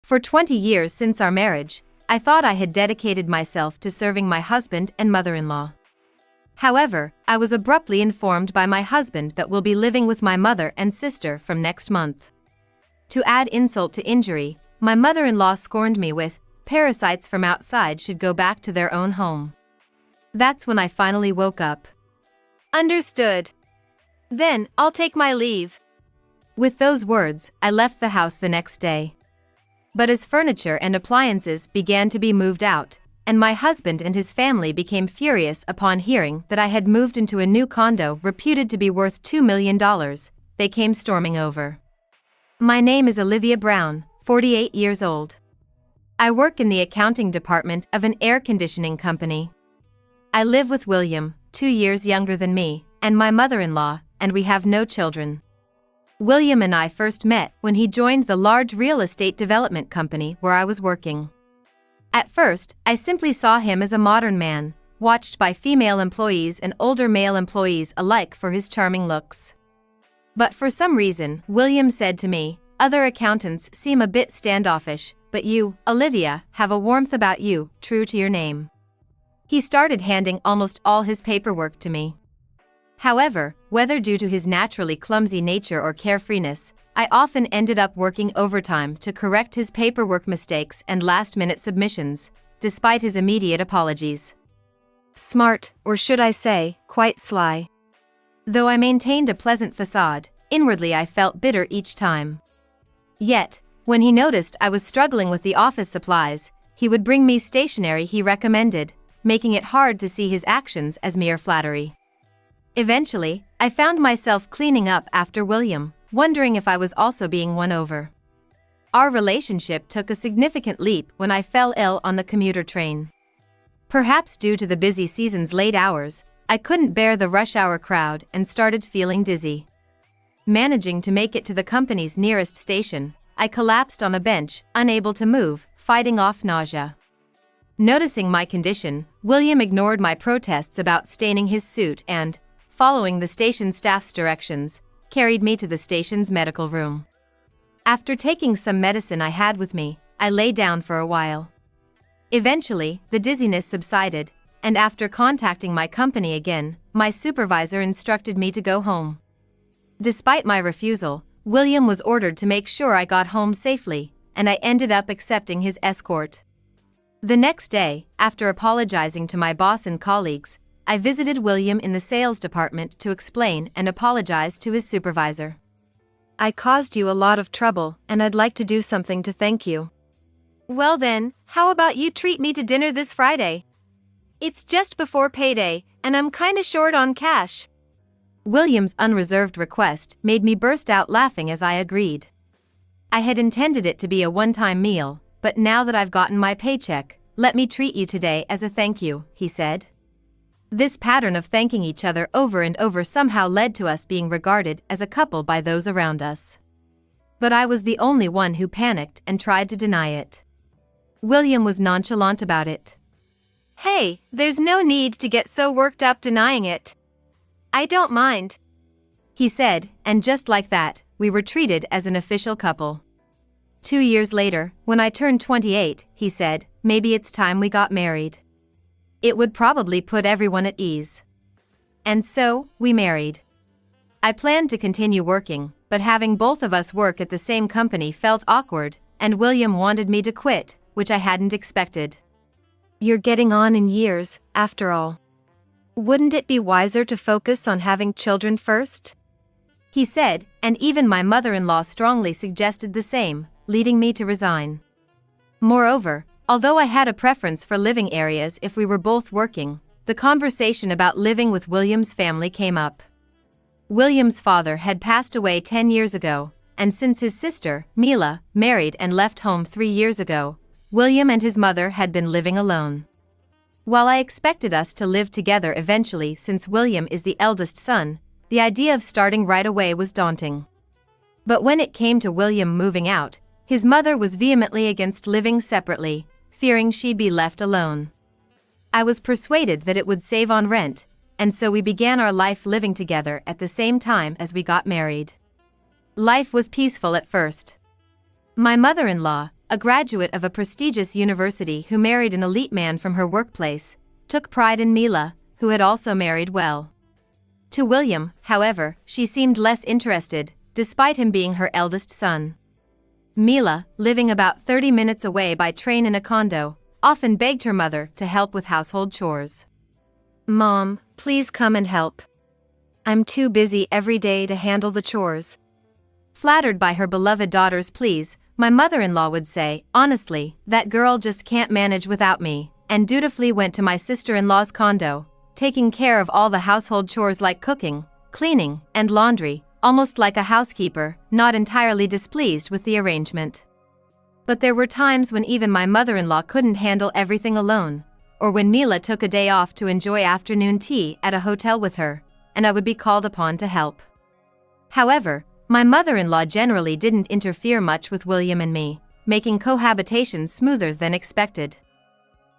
For 20 years since our marriage, I thought I had dedicated myself to serving my husband and mother-in-law. However, I was abruptly informed by my husband that we'll be living with my mother and sister from next month. To add insult to injury, my mother-in-law scorned me with, "Parasites from outside should go back to their own home." That's when I finally woke up. Understood. Then, I'll take my leave. With those words, I left the house the next day. But as furniture and appliances began to be moved out, and my husband and his family became furious upon hearing that I had moved into a new condo reputed to be worth $2 million, they came storming over. My name is Olivia Brown, 48 years old. I work in the accounting department of an air conditioning company. I live with William, 2 years younger than me, and my mother-in-law, and we have no children. William and I first met when he joined the large real estate development company where I was working. At first, I simply saw him as a modern man, watched by female employees and older male employees alike for his charming looks. But for some reason, William said to me, "Other accountants seem a bit standoffish, but you, Olivia, have a warmth about you, true to your name." He started handing almost all his paperwork to me. However, whether due to his naturally clumsy nature or carefreeness, I often ended up working overtime to correct his paperwork mistakes and last-minute submissions, despite his immediate apologies. Smart, or should I say, quite sly. Though I maintained a pleasant facade, inwardly I felt bitter each time. Yet, when he noticed I was struggling with the office supplies, he would bring me stationery he recommended, making it hard to see his actions as mere flattery. Eventually, I found myself cleaning up after William, wondering if I was also being won over. Our relationship took a significant leap when I fell ill on the commuter train. Perhaps due to the busy season's late hours, I couldn't bear the rush hour crowd and started feeling dizzy. Managing to make it to the company's nearest station, I collapsed on a bench, unable to move, fighting off nausea. Noticing my condition, William ignored my protests about staining his suit and, following the station staff's directions, carried me to the station's medical room. After taking some medicine I had with me, I lay down for a while. Eventually, the dizziness subsided, and after contacting my company again, my supervisor instructed me to go home. Despite my refusal, William was ordered to make sure I got home safely, and I ended up accepting his escort. The next day, after apologizing to my boss and colleagues, I visited William in the sales department to explain and apologize to his supervisor. "I caused you a lot of trouble, and I'd like to do something to thank you." Well then, how about you treat me to dinner this Friday? It's just before payday, and I'm kinda short on cash. William's unreserved request made me burst out laughing as I agreed. I had intended it to be a one-time meal, but now that I've gotten my paycheck, "Let me treat you today as a thank you," he said. This pattern of thanking each other over and over somehow led to us being regarded as a couple by those around us. But I was the only one who panicked and tried to deny it. William was nonchalant about it. "Hey, there's no need to get so worked up denying it. I don't mind," he said, and just like that, we were treated as an official couple. 2 years later, when I turned 28, he said, "Maybe it's time we got married." It would probably put everyone at ease. And so, we married. I planned to continue working, but having both of us work at the same company felt awkward, and William wanted me to quit, which I hadn't expected. "You're getting on in years, after all. Wouldn't it be wiser to focus on having children first?" he said, and even my mother-in-law strongly suggested the same, leading me to resign. Moreover, although I had a preference for living areas if we were both working, the conversation about living with William's family came up. William's father had passed away 10 years ago, and since his sister, Mila, married and left home 3 years ago, William and his mother had been living alone. While I expected us to live together eventually since William is the eldest son, the idea of starting right away was daunting. But when it came to William moving out, his mother was vehemently against living separately, fearing she'd be left alone. I was persuaded that it would save on rent, and so we began our life living together at the same time as we got married. Life was peaceful at first. My mother-in-law, a graduate of a prestigious university who married an elite man from her workplace, took pride in Mila, who had also married well. To William, however, she seemed less interested, despite him being her eldest son. Mila, living about 30 minutes away by train in a condo, often begged her mother to help with household chores. "Mom, please come and help. I'm too busy every day to handle the chores." Flattered by her beloved daughter's pleas, my mother-in-law would say, "Honestly, that girl just can't manage without me," and dutifully went to my sister-in-law's condo, taking care of all the household chores like cooking, cleaning, and laundry, almost like a housekeeper, not entirely displeased with the arrangement. But there were times when even my mother-in-law couldn't handle everything alone, or when Mila took a day off to enjoy afternoon tea at a hotel with her, and I would be called upon to help. However, my mother-in-law generally didn't interfere much with William and me, making cohabitation smoother than expected.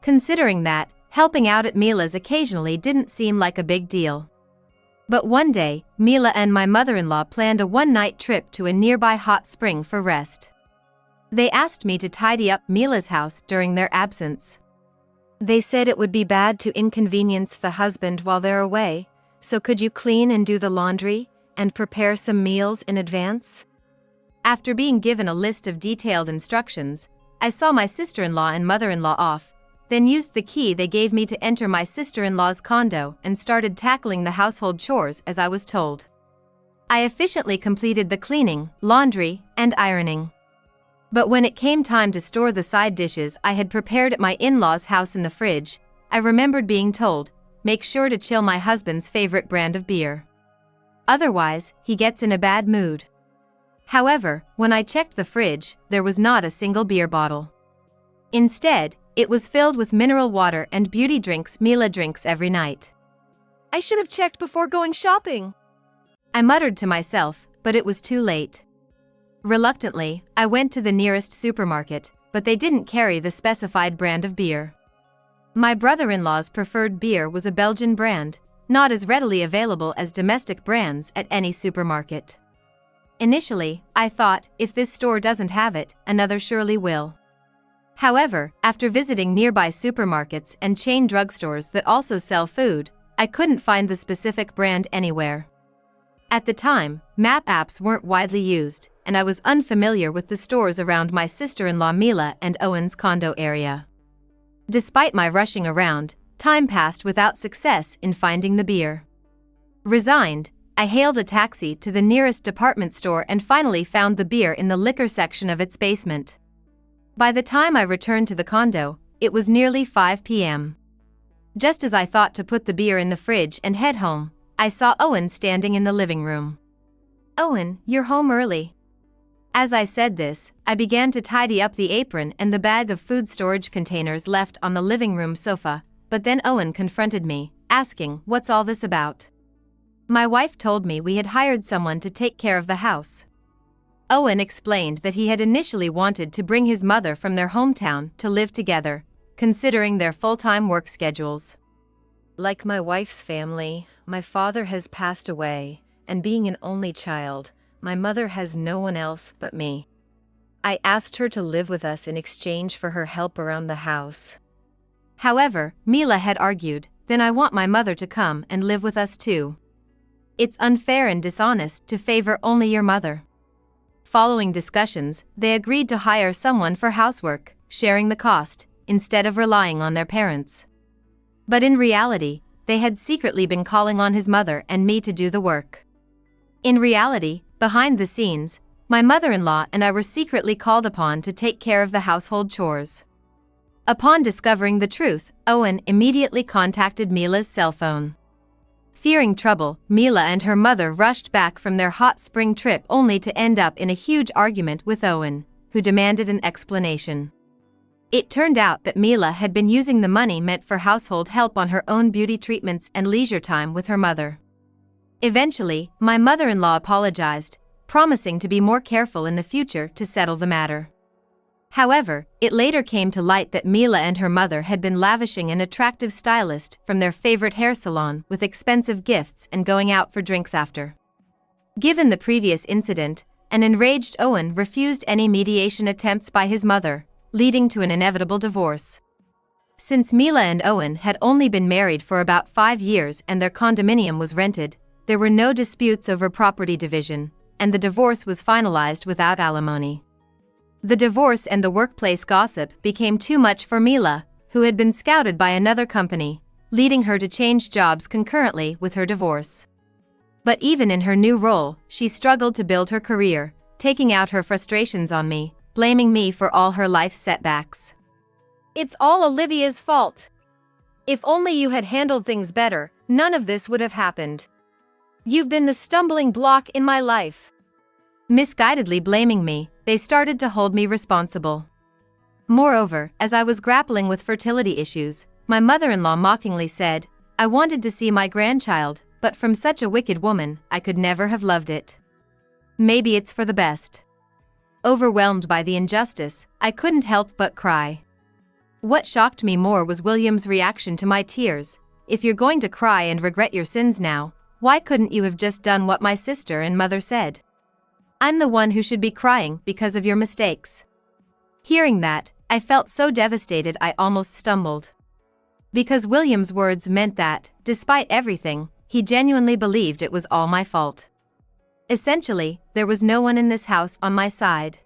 Considering that, helping out at Mila's occasionally didn't seem like a big deal. But one day, Mila and my mother-in-law planned a one-night trip to a nearby hot spring for rest. They asked me to tidy up Mila's house during their absence. They said it would be bad to inconvenience the husband while they're away, so could you clean and do the laundry, and prepare some meals in advance? After being given a list of detailed instructions, I saw my sister-in-law and mother-in-law off, then used the key they gave me to enter my sister-in-law's condo and started tackling the household chores as I was told. I efficiently completed the cleaning, laundry, and ironing. But when it came time to store the side dishes I had prepared at my in-laws' house in the fridge, I remembered being told, "Make sure to chill my husband's favorite brand of beer. Otherwise, he gets in a bad mood." However, when I checked the fridge, there was not a single beer bottle. Instead, it was filled with mineral water and beauty drinks Mila drinks every night. "I should have checked before going shopping," I muttered to myself, but it was too late. Reluctantly, I went to the nearest supermarket, but they didn't carry the specified brand of beer. My brother-in-law's preferred beer was a Belgian brand, not as readily available as domestic brands at any supermarket. Initially, I thought, if this store doesn't have it, another surely will. However, after visiting nearby supermarkets and chain drugstores that also sell food, I couldn't find the specific brand anywhere. At the time, map apps weren't widely used, and I was unfamiliar with the stores around my sister-in-law Mila and Owen's condo area. Despite my rushing around, time passed without success in finding the beer. Resigned, I hailed a taxi to the nearest department store and finally found the beer in the liquor section of its basement. By the time I returned to the condo, it was nearly 5 p.m. Just as I thought to put the beer in the fridge and head home, I saw Owen standing in the living room. "Owen, you're home early." As I said this, I began to tidy up the apron and the bag of food storage containers left on the living room sofa, but then Owen confronted me, asking, "What's all this about?" My wife told me we had hired someone to take care of the house. Owen explained that he had initially wanted to bring his mother from their hometown to live together, considering their full-time work schedules. "Like my wife's family, my father has passed away, and being an only child, my mother has no one else but me. I asked her to live with us in exchange for her help around the house." However, Mila had argued, "Then I want my mother to come and live with us too. It's unfair and dishonest to favor only your mother." Following discussions, they agreed to hire someone for housework, sharing the cost, instead of relying on their parents. But in reality, they had secretly been calling on his mother and me to do the work. In reality, behind the scenes, my mother-in-law and I were secretly called upon to take care of the household chores. Upon discovering the truth, Owen immediately contacted Mila's cell phone. Fearing trouble, Mila and her mother rushed back from their hot spring trip only to end up in a huge argument with Owen, who demanded an explanation. It turned out that Mila had been using the money meant for household help on her own beauty treatments and leisure time with her mother. Eventually, my mother-in-law apologized, promising to be more careful in the future to settle the matter. However, it later came to light that Mila and her mother had been lavishing an attractive stylist from their favorite hair salon with expensive gifts and going out for drinks after. Given the previous incident, An enraged Owen refused any mediation attempts by his mother, leading to an inevitable divorce. Since Mila and Owen had only been married for about 5 years and their condominium was rented, there were no disputes over property division, and the divorce was finalized without alimony. The divorce and the workplace gossip became too much for Mila, who had been scouted by another company, leading her to change jobs concurrently with her divorce. But even in her new role, she struggled to build her career, taking out her frustrations on me, blaming me for all her life's setbacks. It's all Olivia's fault. If only you had handled things better, none of this would have happened. You've been the stumbling block in my life. Misguidedly blaming me, they started to hold me responsible. Moreover, as I was grappling with fertility issues, my mother-in-law mockingly said, "I wanted to see my grandchild, but from such a wicked woman, I could never have loved it. Maybe it's for the best." Overwhelmed by the injustice, I couldn't help but cry. What shocked me more was William's reaction to my tears. "If you're going to cry and regret your sins now, why couldn't you have just done what my sister and mother said? I'm the one who should be crying because of your mistakes." Hearing that, I felt so devastated I almost stumbled. Because William's words meant that, despite everything, he genuinely believed it was all my fault. Essentially, there was no one in this house on my side.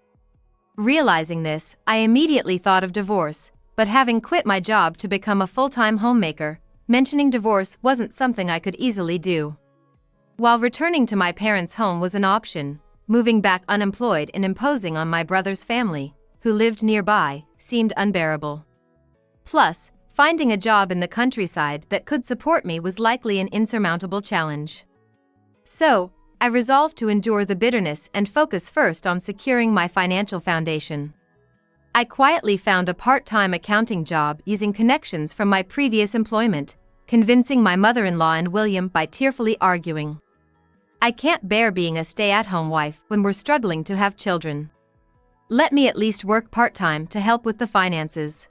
Realizing this, I immediately thought of divorce, but having quit my job to become a full-time homemaker, mentioning divorce wasn't something I could easily do. While returning to my parents' home was an option, moving back unemployed and imposing on my brother's family, who lived nearby, seemed unbearable. Plus, finding a job in the countryside that could support me was likely an insurmountable challenge. So, I resolved to endure the bitterness and focus first on securing my financial foundation. I quietly found a part-time accounting job using connections from my previous employment, convincing my mother-in-law and William by tearfully arguing. "I can't bear being a stay-at-home wife when we're struggling to have children. Let me at least work part-time to help with the finances."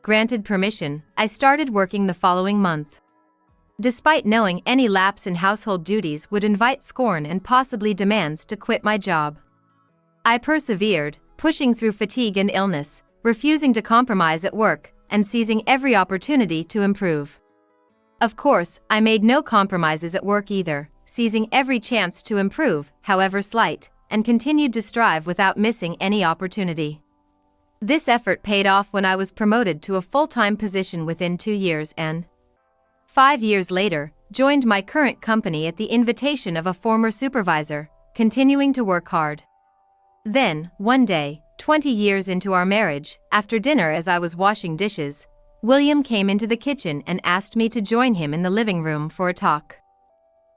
Granted permission, I started working the following month. Despite knowing any lapse in household duties would invite scorn and possibly demands to quit my job, I persevered, pushing through fatigue and illness, refusing to compromise at work, and seizing every opportunity to improve. Of course, I made no compromises at work either, seizing every chance to improve, however slight, and continued to strive without missing any opportunity. This effort paid off when I was promoted to a full-time position within 2 years and, 5 years later, joined my current company at the invitation of a former supervisor, continuing to work hard. Then, one day, 20 years into our marriage, after dinner as I was washing dishes, William came into the kitchen and asked me to join him in the living room for a talk.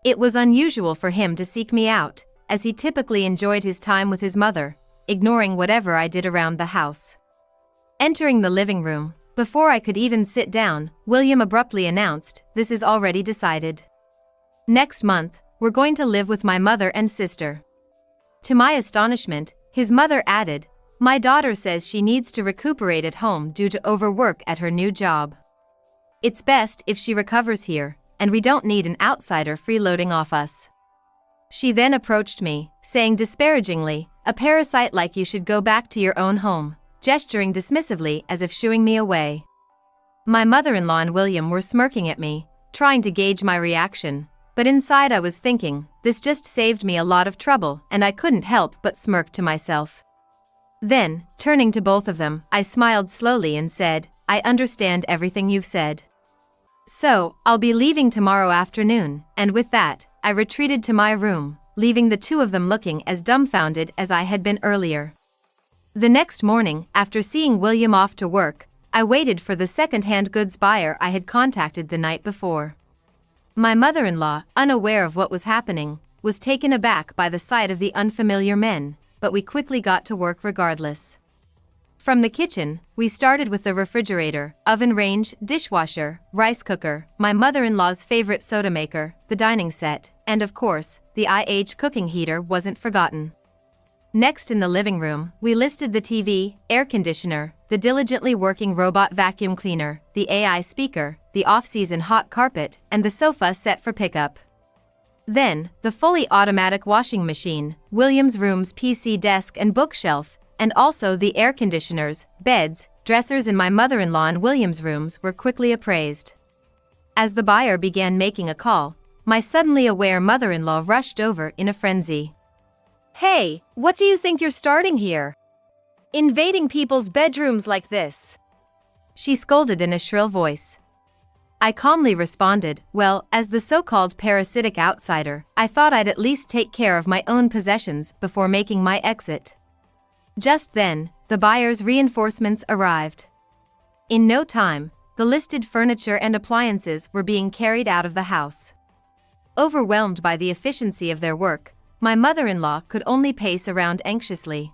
It was unusual for him to seek me out, as he typically enjoyed his time with his mother, ignoring whatever I did around the house. Entering the living room, before I could even sit down, William abruptly announced, "This is already decided. Next month, we're going to live with my mother and sister." To my astonishment, his mother added, "My daughter says she needs to recuperate at home due to overwork at her new job. It's best if she recovers here, and we don't need an outsider freeloading off us." She then approached me, saying disparagingly, "A parasite like you should go back to your own home," gesturing dismissively as if shooing me away. My mother-in-law and William were smirking at me, trying to gauge my reaction, but inside I was thinking, this just saved me a lot of trouble, and I couldn't help but smirk to myself. Then, turning to both of them, I smiled slowly and said, "I understand everything you've said. So, I'll be leaving tomorrow afternoon," and with that, I retreated to my room, leaving the two of them looking as dumbfounded as I had been earlier. The next morning, after seeing William off to work, I waited for the second-hand goods buyer I had contacted the night before. My mother-in-law, unaware of what was happening, was taken aback by the sight of the unfamiliar men, but we quickly got to work regardless. From the kitchen, we started with the refrigerator, oven range, dishwasher, rice cooker, my mother-in-law's favorite soda maker, the dining set, and of course, the IH cooking heater wasn't forgotten. Next in the living room, we listed the TV, air conditioner, the diligently working robot vacuum cleaner, the AI speaker, the off-season hot carpet, and the sofa set for pickup. Then, the fully automatic washing machine, William's room's PC desk and bookshelf, and also the air conditioners, beds, dressers in my mother-in-law and William's rooms were quickly appraised. As the buyer began making a call, my suddenly aware mother-in-law rushed over in a frenzy. "Hey, what do you think you're starting here? Invading people's bedrooms like this?" She scolded in a shrill voice. I calmly responded, "Well, as the so-called parasitic outsider, I thought I'd at least take care of my own possessions before making my exit." Just then, the buyer's reinforcements arrived. In no time, the listed furniture and appliances were being carried out of the house. Overwhelmed by the efficiency of their work, my mother-in-law could only pace around anxiously.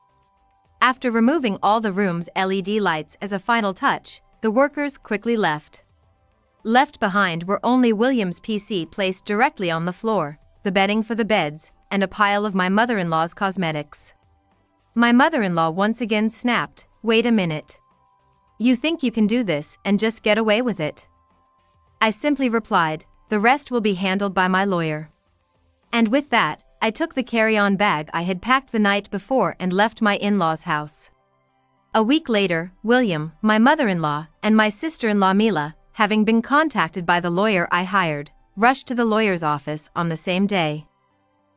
After removing all the room's LED lights as a final touch, the workers quickly left. Left behind were only William's PC placed directly on the floor, the bedding for the beds, and a pile of my mother-in-law's cosmetics. My mother-in-law once again snapped, "Wait a minute. You think you can do this and just get away with it?" I simply replied, "The rest will be handled by my lawyer." And with that, I took the carry-on bag I had packed the night before and left my in-laws' house. A week later, William, my mother-in-law, and my sister-in-law Mila, having been contacted by the lawyer I hired, rushed to the lawyer's office on the same day.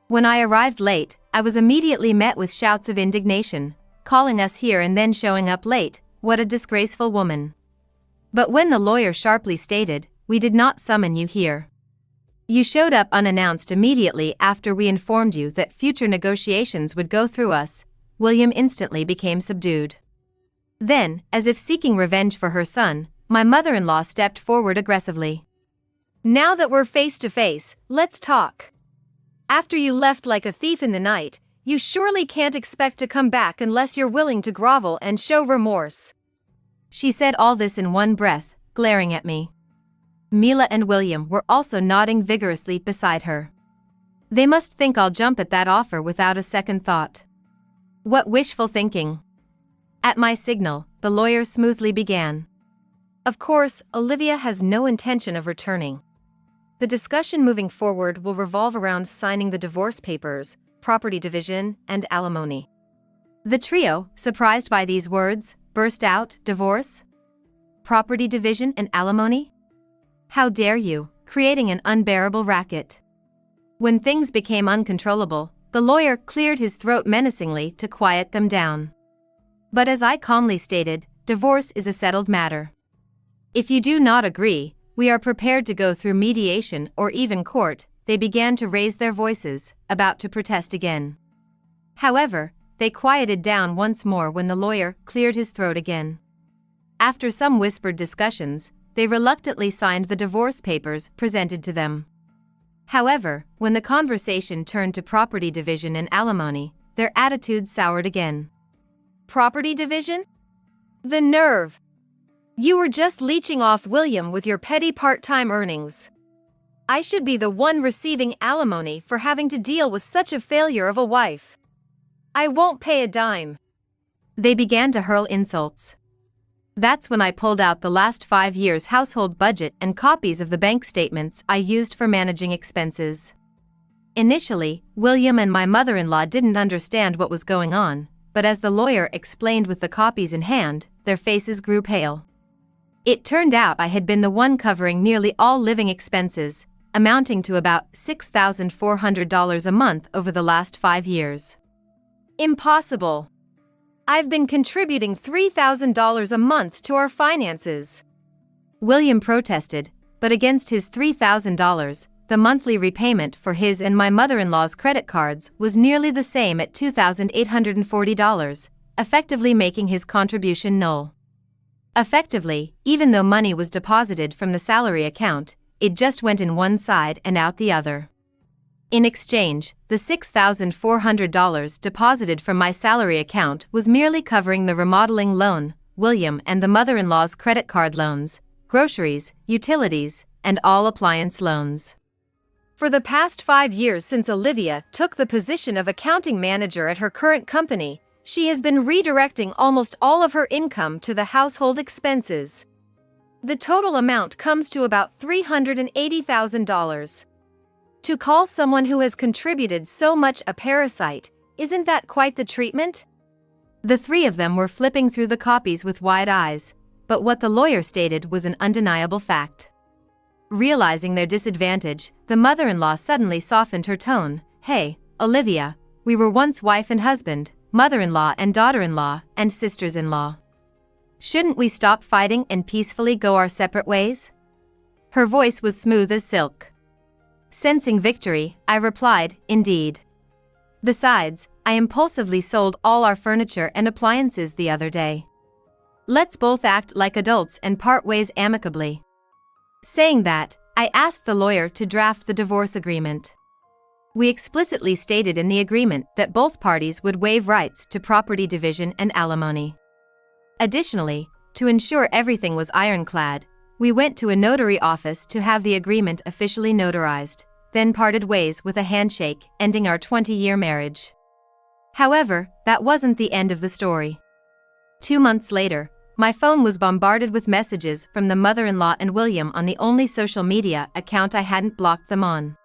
When I arrived late, I was immediately met with shouts of indignation, calling us here and then showing up late, what a disgraceful woman. But when the lawyer sharply stated, "We did not summon you here. You showed up unannounced immediately after we informed you that future negotiations would go through us," William instantly became subdued. Then, as if seeking revenge for her son, my mother-in-law stepped forward aggressively. "Now that we're face to face, let's talk. After you left like a thief in the night, you surely can't expect to come back unless you're willing to grovel and show remorse." She said all this in one breath, glaring at me. Mila and William were also nodding vigorously beside her. They must think I'll jump at that offer without a second thought. What wishful thinking. At my signal, the lawyer smoothly began. "Of course, Olivia has no intention of returning. The discussion moving forward will revolve around signing the divorce papers, property division, and alimony." The trio, surprised by these words, burst out, "Divorce? Property division and alimony? How dare you, creating an unbearable racket." When things became uncontrollable, the lawyer cleared his throat menacingly to quiet them down. But as I calmly stated, divorce is a settled matter. If you do not agree, we are prepared to go through mediation or even court. They began to raise their voices, about to protest again. However, they quieted down once more when the lawyer cleared his throat again. After some whispered discussions, they reluctantly signed the divorce papers presented to them. However, when the conversation turned to property division and alimony, their attitudes soured again. "Property division? The nerve! You were just leeching off William with your petty part-time earnings. I should be the one receiving alimony for having to deal with such a failure of a wife. I won't pay a dime." They began to hurl insults. That's when I pulled out the last 5 years' household budget and copies of the bank statements I used for managing expenses. Initially, William and my mother-in-law didn't understand what was going on, but as the lawyer explained with the copies in hand, their faces grew pale. It turned out I had been the one covering nearly all living expenses, amounting to about $6,400 a month over the last 5 years. "Impossible. I've been contributing $3,000 a month to our finances." William protested, but against his $3,000, the monthly repayment for his and my mother-in-law's credit cards was nearly the same at $2,840, effectively making his contribution null. Effectively, even though money was deposited from the salary account, it just went in one side and out the other. In exchange, the $6,400 deposited from my salary account was merely covering the remodeling loan, William and the mother-in-law's credit card loans, groceries, utilities, and all appliance loans. For the past 5 years since Olivia took the position of accounting manager at her current company, she has been redirecting almost all of her income to the household expenses. The total amount comes to about $380,000. To call someone who has contributed so much a parasite, isn't that quite the treatment? The three of them were flipping through the copies with wide eyes, but what the lawyer stated was an undeniable fact. Realizing their disadvantage, the mother-in-law suddenly softened her tone. "Hey, Olivia, we were once wife and husband, mother-in-law and daughter-in-law, and sisters-in-law. Shouldn't we stop fighting and peacefully go our separate ways?" Her voice was smooth as silk. Sensing victory, I replied, "Indeed. Besides, I impulsively sold all our furniture and appliances the other day. Let's both act like adults and part ways amicably." Saying that, I asked the lawyer to draft the divorce agreement. We explicitly stated in the agreement that both parties would waive rights to property division and alimony. Additionally, to ensure everything was ironclad, we went to a notary office to have the agreement officially notarized, then parted ways with a handshake, ending our 20-year marriage. However, that wasn't the end of the story. 2 months later, my phone was bombarded with messages from the mother-in-law and William on the only social media account I hadn't blocked them on.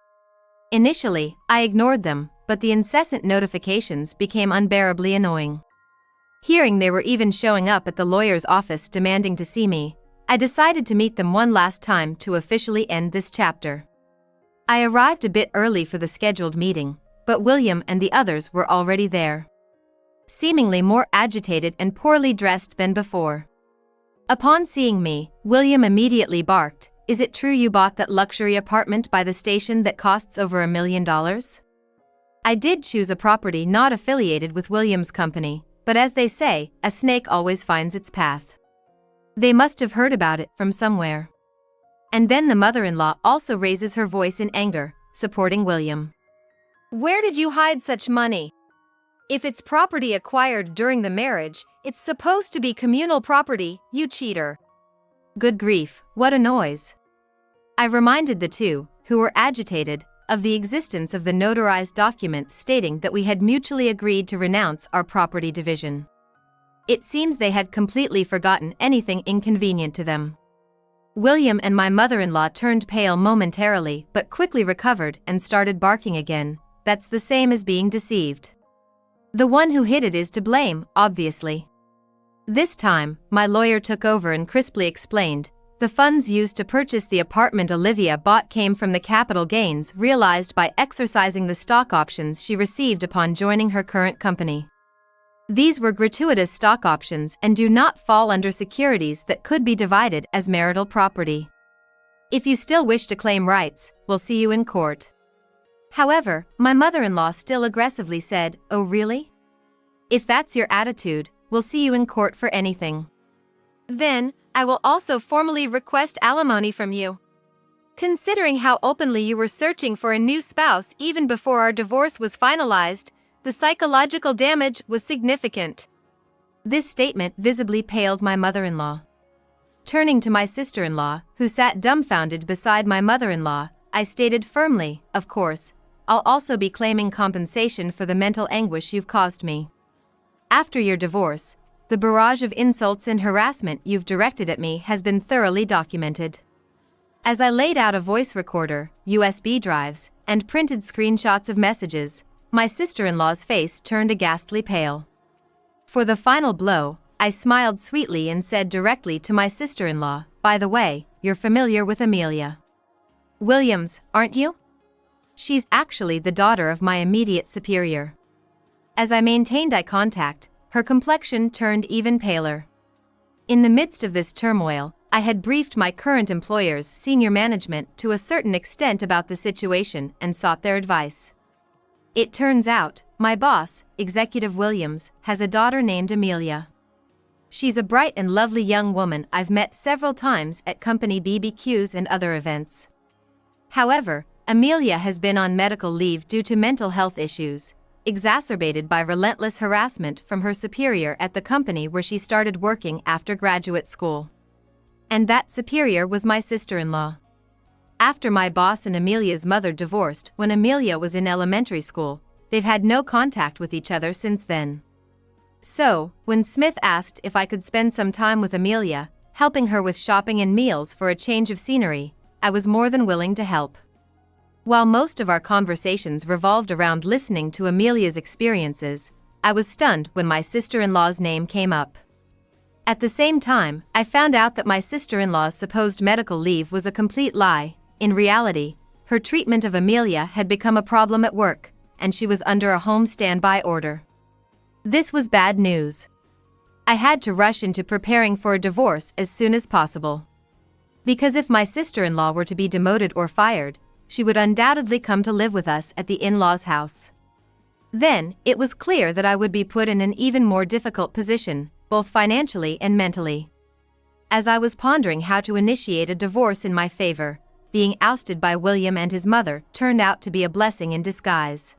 Initially, I ignored them, but the incessant notifications became unbearably annoying. Hearing they were even showing up at the lawyer's office demanding to see me, I decided to meet them one last time to officially end this chapter. I arrived a bit early for the scheduled meeting, but William and the others were already there, seemingly more agitated and poorly dressed than before. Upon seeing me, William immediately barked, "Is it true you bought that luxury apartment by the station that costs over $1 million?" I did choose a property not affiliated with William's company, but as they say, a snake always finds its path. They must have heard about it from somewhere. And then the mother-in-law also raises her voice in anger, supporting William. "Where did you hide such money? If it's property acquired during the marriage, it's supposed to be communal property, you cheater." Good grief, what a noise. I reminded the two, who were agitated, of the existence of the notarized document stating that we had mutually agreed to renounce our property division. It seems they had completely forgotten anything inconvenient to them. William and my mother-in-law turned pale momentarily but quickly recovered and started barking again. That's the same as being deceived. The one who hid it is to blame, obviously. This time, my lawyer took over and crisply explained, "The funds used to purchase the apartment Olivia bought came from the capital gains realized by exercising the stock options she received upon joining her current company. These were gratuitous stock options and do not fall under securities that could be divided as marital property. If you still wish to claim rights, we'll see you in court." However, my mother-in-law still aggressively said, "Oh really? If that's your attitude, we'll see you in court for anything. Then, I will also formally request alimony from you. Considering how openly you were searching for a new spouse even before our divorce was finalized, the psychological damage was significant." This statement visibly paled my mother-in-law. Turning to my sister-in-law, who sat dumbfounded beside my mother-in-law, I stated firmly, "Of course, I'll also be claiming compensation for the mental anguish you've caused me. After your divorce, the barrage of insults and harassment you've directed at me has been thoroughly documented." As I laid out a voice recorder, USB drives, and printed screenshots of messages, my sister-in-law's face turned a ghastly pale. For the final blow, I smiled sweetly and said directly to my sister-in-law, "By the way, you're familiar with Amelia Williams, aren't you? She's actually the daughter of my immediate superior." As I maintained eye contact, her complexion turned even paler. In the midst of this turmoil, I had briefed my current employer's senior management to a certain extent about the situation and sought their advice. It turns out, my boss, Executive Williams, has a daughter named Amelia. She's a bright and lovely young woman I've met several times at company BBQs and other events. However, Amelia has been on medical leave due to mental health issues, exacerbated by relentless harassment from her superior at the company where she started working after graduate school. And that superior was my sister-in-law. After my boss and Amelia's mother divorced when Amelia was in elementary school, they've had no contact with each other since then. So, when Smith asked if I could spend some time with Amelia, helping her with shopping and meals for a change of scenery, I was more than willing to help. While most of our conversations revolved around listening to Amelia's experiences, I was stunned when my sister-in-law's name came up. At the same time, I found out that my sister-in-law's supposed medical leave was a complete lie. In reality, her treatment of Amelia had become a problem at work, and she was under a home standby order. This was bad news. I had to rush into preparing for a divorce as soon as possible. Because if my sister-in-law were to be demoted or fired, she would undoubtedly come to live with us at the in-laws' house. Then, it was clear that I would be put in an even more difficult position, both financially and mentally. As I was pondering how to initiate a divorce in my favor, being ousted by William and his mother turned out to be a blessing in disguise.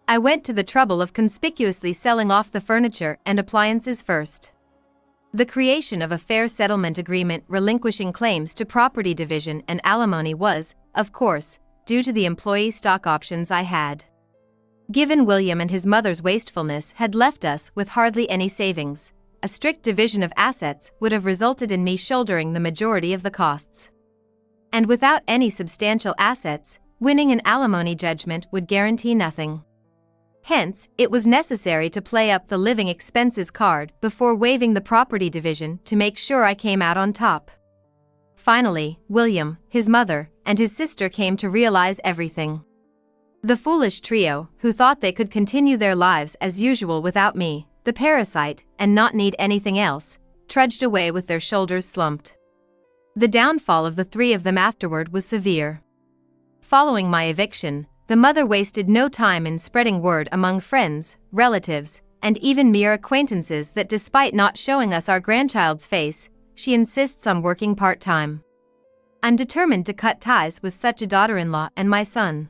I went to the trouble of conspicuously selling off the furniture and appliances first. The creation of a fair settlement agreement relinquishing claims to property division and alimony was, of course, due to the employee stock options I had. Given William and his mother's wastefulness had left us with hardly any savings, a strict division of assets would have resulted in me shouldering the majority of the costs. And without any substantial assets, winning an alimony judgment would guarantee nothing. Hence, it was necessary to play up the living expenses card before waiving the property division to make sure I came out on top. Finally, William, his mother, and his sister came to realize everything. The foolish trio, who thought they could continue their lives as usual without me, the parasite, and not need anything else, trudged away with their shoulders slumped. The downfall of the three of them afterward was severe. Following my eviction, the mother wasted no time in spreading word among friends, relatives, and even mere acquaintances that despite not showing us our grandchild's face, she insists on working part-time. I'm determined to cut ties with such a daughter-in-law and my son.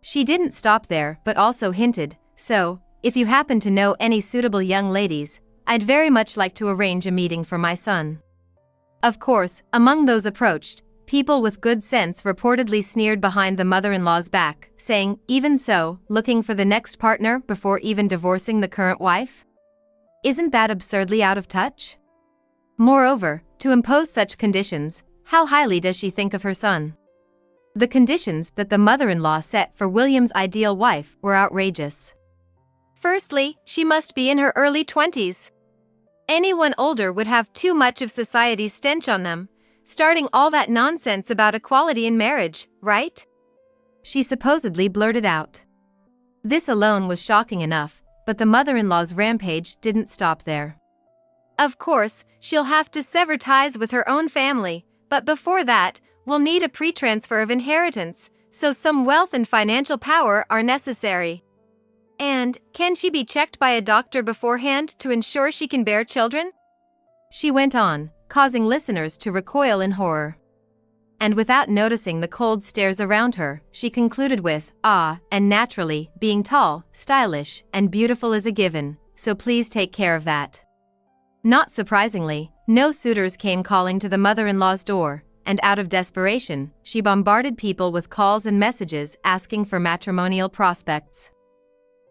She didn't stop there but also hinted, so, if you happen to know any suitable young ladies, I'd very much like to arrange a meeting for my son. Of course, among those approached, people with good sense reportedly sneered behind the mother-in-law's back, saying, even so, looking for the next partner before even divorcing the current wife? Isn't that absurdly out of touch? Moreover, to impose such conditions, how highly does she think of her son? The conditions that the mother-in-law set for William's ideal wife were outrageous. Firstly, she must be in her early 20s. Anyone older would have too much of society's stench on them, starting all that nonsense about equality in marriage, right? She supposedly blurted out. This alone was shocking enough, but the mother-in-law's rampage didn't stop there. Of course, she'll have to sever ties with her own family, but before that, we'll need a pre-transfer of inheritance, so some wealth and financial power are necessary. And, can she be checked by a doctor beforehand to ensure she can bear children? She went on, causing listeners to recoil in horror. And without noticing the cold stares around her, she concluded with, and naturally, being tall, stylish, and beautiful is a given, so please take care of that. Not surprisingly, no suitors came calling to the mother-in-law's door, and out of desperation, she bombarded people with calls and messages asking for matrimonial prospects.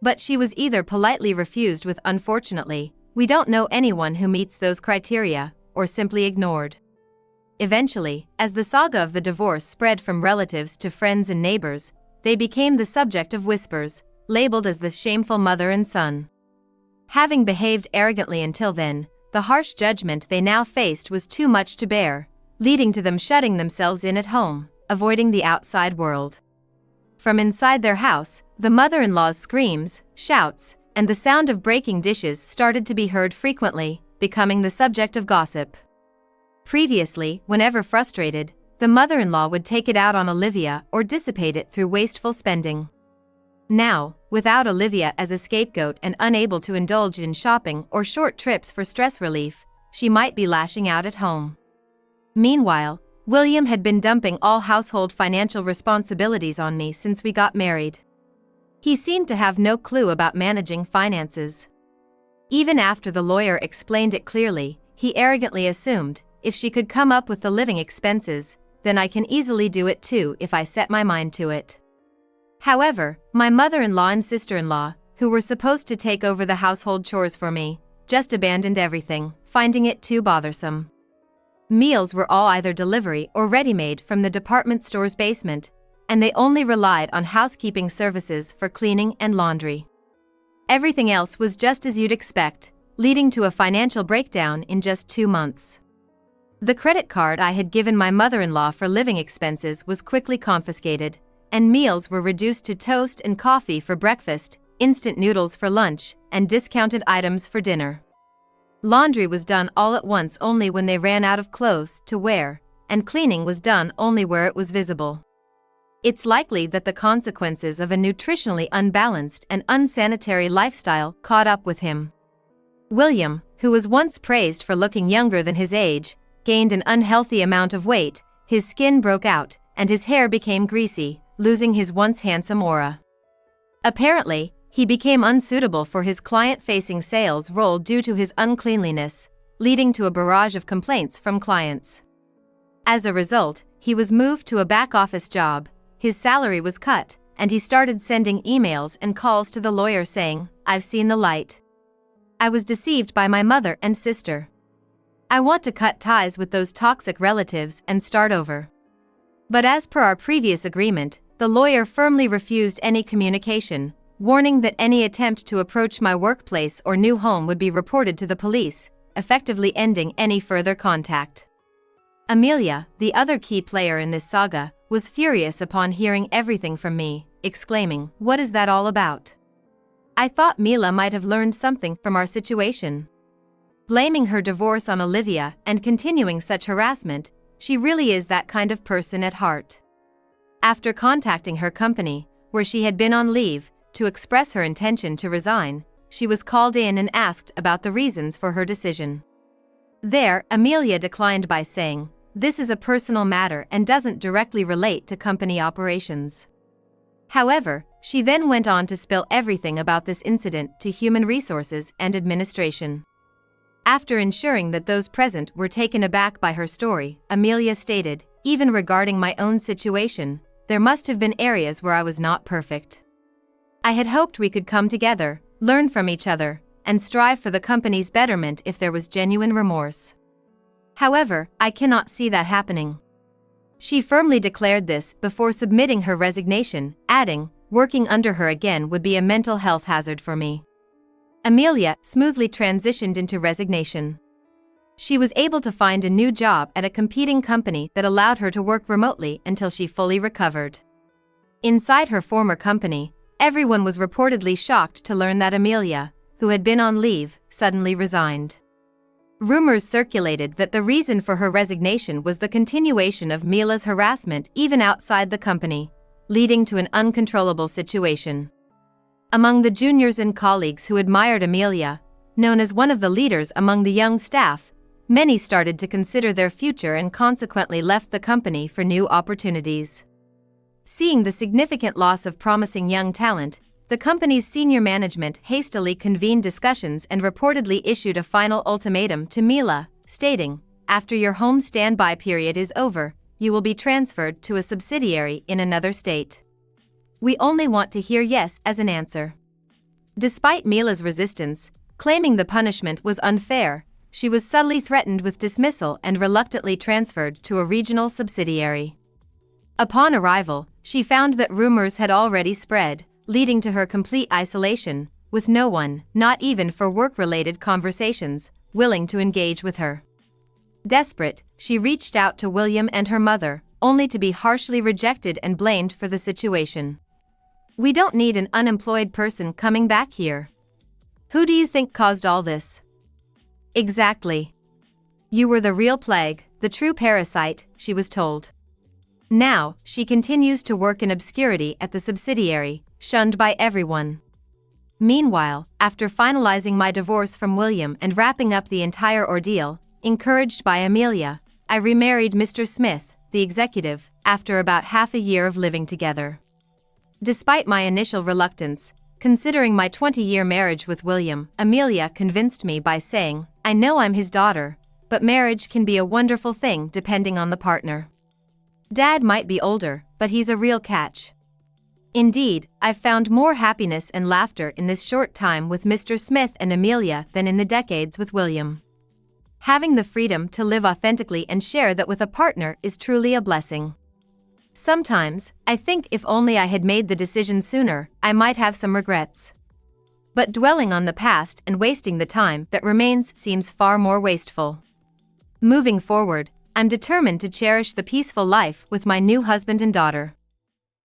But she was either politely refused with "unfortunately, we don't know anyone who meets those criteria," or simply ignored. Eventually, as the saga of the divorce spread from relatives to friends and neighbors, they became the subject of whispers, labeled as the shameful mother and son. Having behaved arrogantly until then, the harsh judgment they now faced was too much to bear, leading to them shutting themselves in at home, avoiding the outside world. From inside their house, the mother-in-law's screams, shouts, and the sound of breaking dishes started to be heard frequently, becoming the subject of gossip. Previously, whenever frustrated, the mother-in-law would take it out on Olivia or dissipate it through wasteful spending. Now, without Olivia as a scapegoat and unable to indulge in shopping or short trips for stress relief, she might be lashing out at home. Meanwhile, William had been dumping all household financial responsibilities on me since we got married. He seemed to have no clue about managing finances. Even after the lawyer explained it clearly, he arrogantly assumed, if she could come up with the living expenses, then I can easily do it too if I set my mind to it. However, my mother-in-law and sister-in-law, who were supposed to take over the household chores for me, just abandoned everything, finding it too bothersome. Meals were all either delivery or ready-made from the department store's basement, and they only relied on housekeeping services for cleaning and laundry. Everything else was just as you'd expect, leading to a financial breakdown in just 2 months. The credit card I had given my mother-in-law for living expenses was quickly confiscated, and meals were reduced to toast and coffee for breakfast, instant noodles for lunch, and discounted items for dinner. Laundry was done all at once only when they ran out of clothes to wear, and cleaning was done only where it was visible. It's likely that the consequences of a nutritionally unbalanced and unsanitary lifestyle caught up with him. William, who was once praised for looking younger than his age, gained an unhealthy amount of weight, his skin broke out, and his hair became greasy, losing his once handsome aura. Apparently, he became unsuitable for his client-facing sales role due to his uncleanliness, leading to a barrage of complaints from clients. As a result, he was moved to a back-office job, his salary was cut, and he started sending emails and calls to the lawyer saying, "I've seen the light. I was deceived by my mother and sister. I want to cut ties with those toxic relatives and start over." But as per our previous agreement, the lawyer firmly refused any communication, warning that any attempt to approach my workplace or new home would be reported to the police, effectively ending any further contact. Amelia, the other key player in this saga, was furious upon hearing everything from me, exclaiming, "What is that all about? I thought Mila might have learned something from our situation." Blaming her divorce on Olivia and continuing such harassment, she really is that kind of person at heart. After contacting her company, where she had been on leave, to express her intention to resign, she was called in and asked about the reasons for her decision. There, Amelia declined by saying, "This is a personal matter and doesn't directly relate to company operations." However, she then went on to spill everything about this incident to human resources and administration. After ensuring that those present were taken aback by her story, Amelia stated, "Even regarding my own situation, there must have been areas where I was not perfect. I had hoped we could come together, learn from each other, and strive for the company's betterment if there was genuine remorse. However, I cannot see that happening." She firmly declared this before submitting her resignation, adding, "Working under her again would be a mental health hazard for me." Amelia smoothly transitioned into resignation. She was able to find a new job at a competing company that allowed her to work remotely until she fully recovered. Inside her former company, everyone was reportedly shocked to learn that Amelia, who had been on leave, suddenly resigned. Rumors circulated that the reason for her resignation was the continuation of Mila's harassment even outside the company, leading to an uncontrollable situation. Among the juniors and colleagues who admired Amelia, known as one of the leaders among the young staff, many started to consider their future and consequently left the company for new opportunities. Seeing the significant loss of promising young talent, the company's senior management hastily convened discussions and reportedly issued a final ultimatum to Mila, stating, "After your home standby period is over, you will be transferred to a subsidiary in another state. We only want to hear yes as an answer." Despite Mila's resistance, claiming the punishment was unfair, she was subtly threatened with dismissal and reluctantly transferred to a regional subsidiary. Upon arrival, she found that rumors had already spread, leading to her complete isolation, with no one, not even for work-related conversations, willing to engage with her. Desperate, she reached out to William and her mother, only to be harshly rejected and blamed for the situation. "We don't need an unemployed person coming back here. Who do you think caused all this?" "Exactly. You were the real plague, the true parasite," she was told. Now, she continues to work in obscurity at the subsidiary, shunned by everyone. Meanwhile, after finalizing my divorce from William and wrapping up the entire ordeal, encouraged by Amelia, I remarried Mr. Smith, the executive, after about half a year of living together. Despite my initial reluctance, considering my 20-year marriage with William, Amelia convinced me by saying, "I know I'm his daughter, but marriage can be a wonderful thing depending on the partner. Dad might be older, but he's a real catch." Indeed, I've found more happiness and laughter in this short time with Mr. Smith and Amelia than in the decades with William. Having the freedom to live authentically and share that with a partner is truly a blessing. Sometimes, I think if only I had made the decision sooner, I might have some regrets. But dwelling on the past and wasting the time that remains seems far more wasteful. Moving forward, I'm determined to cherish the peaceful life with my new husband and daughter.